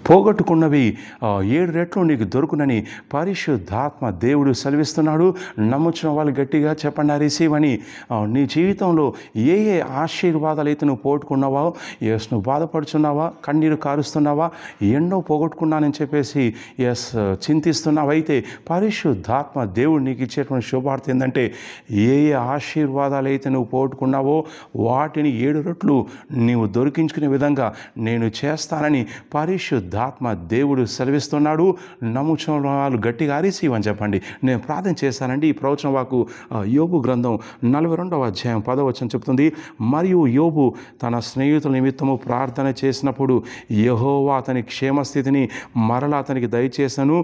పోగొట్టుకున్నవి 7 రెట్లు నీకు దొరుకునని పరిశుద్ధాత్మ దేవుడు సెలవిస్తున్నాడు. నమ్ముచున్న వాళ్ళు గట్టిగా చెప్పండి రిసీవ్ అని. నీ జీవితంలో ఏ ఏ ఆశీర్వాదాలు అయితే నువ్వు పోగొట్టుకున్నావో, ఎస్ నువ్వు బాధపడుచున్నావా, కన్నీరు కారుస్తున్నావా, ఎన్నో పోగొట్టుకున్నానని చెప్పేసి ఎస్ చింతిస్తున్నావు. అయితే పరిశుద్ధాత్మ దేవుడు నీకు ఇచ్చేటువంటి శుభార్త ఏంటంటే, ఏ ఏ ఆశీర్వాదాలు అయితే నువ్వు పోగొట్టుకున్నావో వాటిని 7 రెట్లు నీవు దొరికించుకునే విధంగా నేను చేస్తానని పరిశుద్ధాత్మ దేవుడు సెలవిస్తున్నాడు. నమ్ముచున్న వాళ్ళు గట్టిగా రిసీవ్ అని చెప్పండి. నేను ప్రార్థన చేశానండి. ఈ ప్రవచన వాక్కు యోబు గ్రంథం 42వ అధ్యాయం 10వ వచనం చెప్తుంది. మరియు యోబు తన స్నేహితుల నిమిత్తము ప్రార్థన చేసినప్పుడు యెహోవా అతని క్షేమస్థితిని మరలా అతనికి దయచేశాను.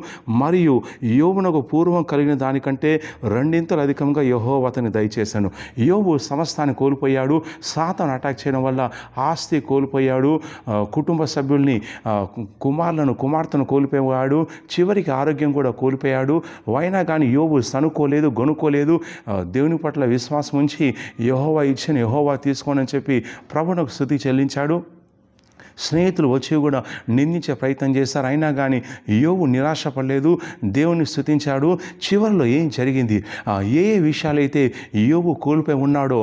మరియు యోబునకు పూర్వం కలిగిన దానికంటే 2 ఇంతలు అధికంగా యెహోవా అతనికి దయచేశాను. యోబు సమస్తాన్ని కోల్పోయాడు. సాతాను అటాక్ చేయడం వల్ల ఆస్తి కోల్పోయాడు. కుటుంబ సభ్యుల్ని, కుమార్తెను కోల్పోయాడు. చివరికి ఆరోగ్యం కూడా కోల్పోయాడు. అయినా కానీ యోబు సనుకోలేదు, గొనుక్కోలేదు. దేవుని పట్ల విశ్వాసం ఉంచి యెహోవా ఇచ్చిన యెహోవా తీసుకోనని చెప్పి ప్రభువునకు స్తుతి చెల్లించాడు. స్నేహితులు వచ్చి కూడా నిందించే ప్రయత్నం చేశారు. అయినా కానీ యోబు నిరాశపడలేదు, దేవుని స్తుతించాడు. చివరిలో ఏం జరిగింది, ఏ ఏ విషయాలైతే యోబు కోల్పోయి ఉన్నాడో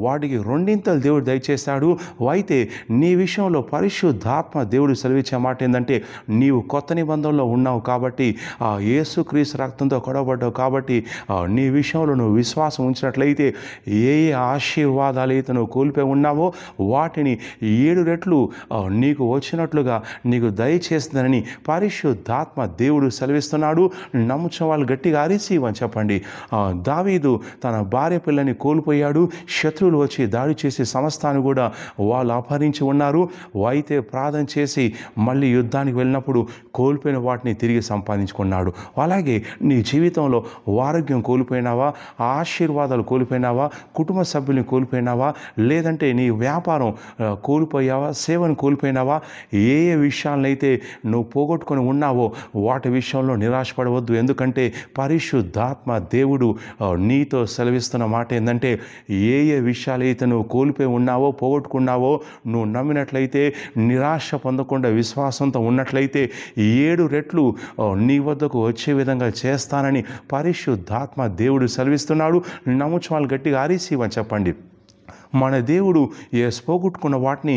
వాటికి 2 ఇంతలు దేవుడు దయచేశాడు. అయితే నీ విషయంలో పరిశుద్ధాత్మ దేవుడు సెలవిచ్చే మాట ఏంటంటే, నీవు కొత్త నిబంధనలో ఉన్నావు కాబట్టి, యేసుక్రీస్తు రక్తంతో కొడవబడ్డావు కాబట్టి, నీ విషయంలో నువ్వు విశ్వాసం ఉంచినట్లయితే ఏ ఏ ఆశీర్వాదాలు అయితే నువ్వు కోల్పోయి ఉన్నావో వాటిని 7 రెట్లు నీకు వచ్చినట్లుగా నీకు దయచేస్తుందని పరిశుద్ధాత్మ దేవుడు సెలవిస్తున్నాడు. నమ్ముచున్న వాళ్ళు గట్టిగా రిసీవ్ అని చెప్పండి. దావీదు తన భార్య పిల్లని కోల్పోయాడు. శత్రువులు వచ్చి దాడి చేసి సమస్తాన్ని కూడా వాళ్ళు అపహరించి ఉన్నారు. అయితే ప్రార్థన చేసి మళ్ళీ యుద్ధానికి వెళ్ళినప్పుడు కోల్పోయిన వాటిని తిరిగి సంపాదించుకున్నాడు. అలాగే నీ జీవితంలో ఆరోగ్యం కోల్పోయినావా, ఆశీర్వాదాలు కోల్పోయినావా, కుటుంబ సభ్యుల్ని కోల్పోయినావా, లేదంటే నీ వ్యాపారం కోల్పోయావా, సేవను కోల్పోయినావా, ఏ ఏ విషయాలనైతే నువ్వు పోగొట్టుకొని ఉన్నావో వాటి విషయంలో నిరాశపడవద్దు. ఎందుకంటే పరిశుద్ధాత్మ దేవుడు నీతో సెలవిస్తున్న మాట ఏంటంటే, ఏ ఏ విషయాలైతే నువ్వు కోల్పోయి ఉన్నావో, పోగొట్టుకున్నావో, నువ్వు నమ్మినట్లయితే, నిరాశ పొందకుండా విశ్వాసంతో ఉన్నట్లయితే 7 రెట్లు నీ వద్దకు వచ్చే విధంగా చేస్తానని పరిశుద్ధాత్మ దేవుడు సెలవిస్తున్నాడు. నమ్ముచు వాళ్ళు గట్టిగా రిసీవ్ అని చెప్పండి. మన దేవుడు పోగొట్టుకున్న వాటిని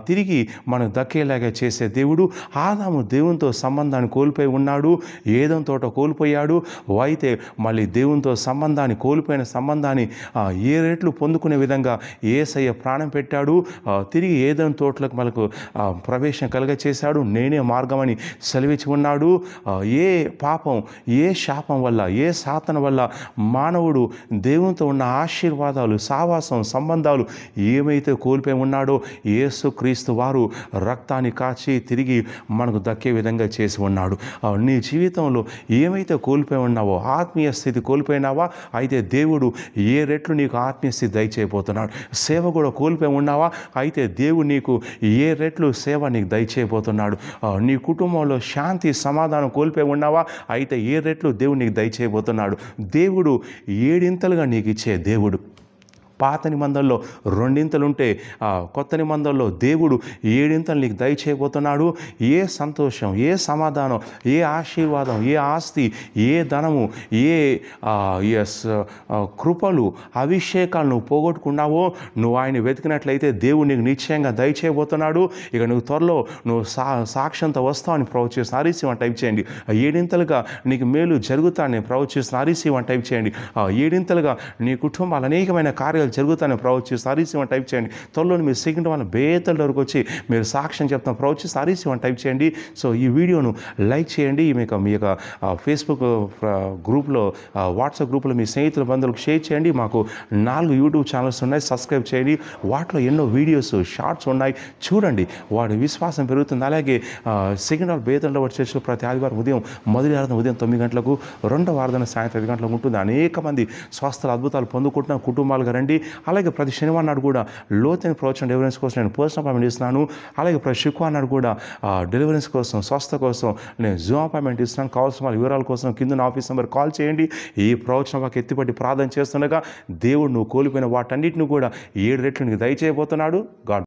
తిరిగి మనకు దక్కేలాగా చేసే దేవుడు. ఆదాము దేవునితో సంబంధాన్ని కోల్పోయి ఉన్నాడు, ఏదెను తోట కోల్పోయాడు. అయితే మళ్ళీ దేవునితో సంబంధాన్ని కోల్పోయిన సంబంధాన్ని 7 రెట్లు పొందుకునే విధంగా యేసయ్య ప్రాణం పెట్టాడు. తిరిగి ఏదెను తోటలకు మనకు ప్రవేశం కలుగచేశాడు. నేనే మార్గం అని సెలవిచ్చి ఉన్నాడు. ఏ పాపం, ఏ శాపం వల్ల, ఏ సాతాను వల్ల మానవుడు దేవునితో ఉన్న ఆశీర్వాదాలు, సావాసం, సంబంధాలు ఏమైతే కోల్పోయి ఉన్నాడో యేసుక్రీస్తు వారు రక్తాన్ని కాచి తిరిగి మనకు దక్కే విధంగా చేసి ఉన్నాడు. నీ జీవితంలో ఏమైతే కోల్పోయి ఉన్నావో, ఆత్మీయ స్థితి కోల్పోయినావా, అయితే దేవుడు 7 రెట్లు నీకు ఆత్మీయ స్థితి దయచేయబోతున్నాడు. సేవ కూడా కోల్పోయి ఉన్నావా, అయితే దేవుడు నీకు 7 రెట్లు సేవ నీకు దయచేయబోతున్నాడు. నీ కుటుంబంలో శాంతి, సమాధానం కోల్పోయి ఉన్నావా, అయితే 7 రెట్లు దేవుడు నీకు దయచేయబోతున్నాడు. దేవుడు 7 ఇంతలుగా నీకు ఇచ్చే దేవుడు. పాత నిబంధనలో 2 ఇంతలు ఉంటే కొత్త నిబంధనలో దేవుడు 7 ఇంతలు నీకు దయచేయబోతున్నాడు. ఏ సంతోషం, ఏ సమాధానం, ఏ ఆశీర్వాదం, ఏ ఆస్తి, ఏ ధనము, ఏ కృపలు, అభిషేకాలు నువ్వు పోగొట్టుకున్నావో, నువ్వు ఆయన వెతికినట్లయితే దేవుడు నీకు నిశ్చయంగా దయచేయబోతున్నాడు. ఇక నువ్వు త్వరలో నువ్వు సాక్ష్యంతో వస్తావని ప్రవచిస్తున్న హరిశివ టైప్ చేయండి. 7 ఇంతలుగా నీకు మేలు జరుగుతానని ప్రవచిస్తున్న హరిశివ టైప్ చేయండి. 7 ఇంతలుగా నీ కుటుంబాలు అనేకమైన కార్యాలు జరుగుతానని ప్రవచిస్తున్న హరిశివ టైప్ చేయండి. త్వరలో మీరు సెకండ్ వాళ్ళ బేతల వరకు వచ్చి మీరు సాక్ష్యం చెప్తాను ప్రవచిస్తున్న హరిశివ టైప్ చేయండి. సో ఈ వీడియోను లైక్ చేయండి. మీ యొక్క ఫేస్బుక్ గ్రూప్లో, వాట్సాప్ గ్రూప్లో మీ స్నేహితుల బంధువులకు షేర్ చేయండి. మాకు 4 యూట్యూబ్ ఛానల్స్ ఉన్నాయి, సబ్స్క్రైబ్ చేయండి. వాటిలో ఎన్నో వీడియోస్, షార్ట్స్ ఉన్నాయి, చూడండి. వాడి విశ్వాసం పెరుగుతుంది. అలాగే సెకండ్ హాల్ బేతల చర్చిలో ప్రతి ఆదివారం ఉదయం, మొదటి ఆరాధన ఉదయం 9 గంటలకు, రెండవ ఆరాధన సాయంత్రం 5 గంటలకు ఉంటుంది. అనేక మంది స్వస్థల అద్భుతాలు పొందుకుంటున్న కుటుంబాలుగా రండి. అలాగే ప్రతి శనివారం నాడు కూడా లోతైన ప్రవచన డెలివరెన్స్ కోసం నేను పర్సనల్ అపాయింట్మెంట్ ఇస్తున్నాను. అలాగే ప్రతి శుక్రవారం నాడు కూడా డెలివరెన్స్ కోసం, స్వస్థ కోసం నేను జూమ్ అపాయింట్మెంట్ ఇస్తున్నాను. కావాల్సిన వాళ్ళ వివరాల కోసం కింద నా ఆఫీస్ నెంబర్ కాల్ చేయండి. ఈ ప్రవచన వాక్కు ఎత్తిపట్టి ప్రార్థన చేస్తుండగా దేవుడు నువ్వు కోల్పోయిన వాటన్నిటిని కూడా 7 రెట్లు నీకు దయచేయబోతున్నాడు. గాడ్